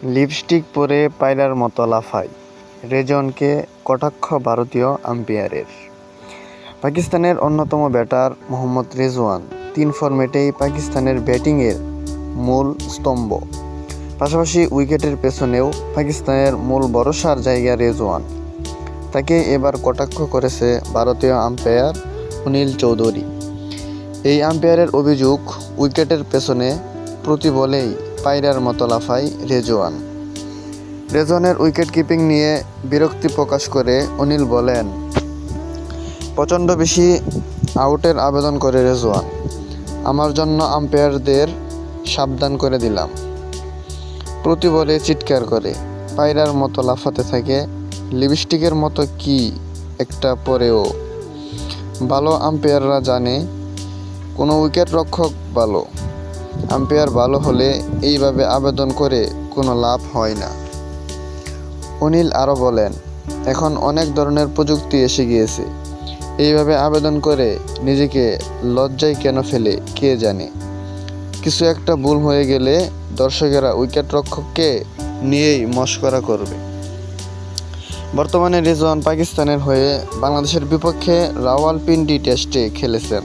Lipstick পরে পায়রার মতো লাফায়, রেজওয়ানকে কটাক্ষ ভারতীয় আম্পায়ারের। পাকিস্তানের অন্যতম ব্যাটার মোহাম্মদ রেজওয়ান ৩ ফরম্যাটেই পাকিস্তানের ব্যাটিংয়ের মূল স্তম্ভ। পাশাপাশি উইকেটের পেছনেও পাকিস্তানের মূল ভরসার জায়গা রেজওয়ান। তাকে এবার কটাক্ষ করেছে ভারতীয় আম্পায়ার অনিল চৌধুরী। এই আম্পায়ারের অভিযোগ, উইকেটের পেছনে প্রতি বলেই পায়রার মতো লাফায় রেজওয়ান। রেজওয়ানের উইকেট কিপিং নিয়ে বিরক্তি প্রকাশ করে অনিল বলেন, প্রচণ্ড বেশি আউটের আবেদন করে রেজওয়ান। আমার জন্য আম্পায়ারদের সাবধান করে দিলাম। প্রতি বলে চিৎকার করে পায়রার মতো লাফাতে থাকে, লিপস্টিকের মতো কি একটা পরেও। ভালো আম্পায়াররা জানে কোনো উইকেট রক্ষক ভালো আম্পায়ার ভালো হলে এইভাবে আবেদন করে কোনো লাভ হয় না। অনিল আরও বলেন, এখন অনেক ধরনের প্রযুক্তি এসে গিয়েছে, এইভাবে আবেদন করে নিজেকে লজ্জায় কেন ফেলে কে জানে। কিছু একটা ভুল হয়ে গেলে দর্শকেরা উইকেট রক্ষককে নিয়েই মশকরা করবে। বর্তমানে রেজওয়ান পাকিস্তানের হয়ে বাংলাদেশের বিপক্ষে রাওয়ালপিন্ডি টেস্টে খেলেছেন।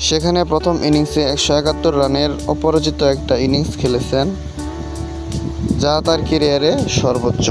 সেখানে প্রথম ইনিংসে ১৭১ রানের অপরাজিত একটা ইনিংস খেলেছেন, যা তার ক্যারিয়ারে সর্বোচ্চ।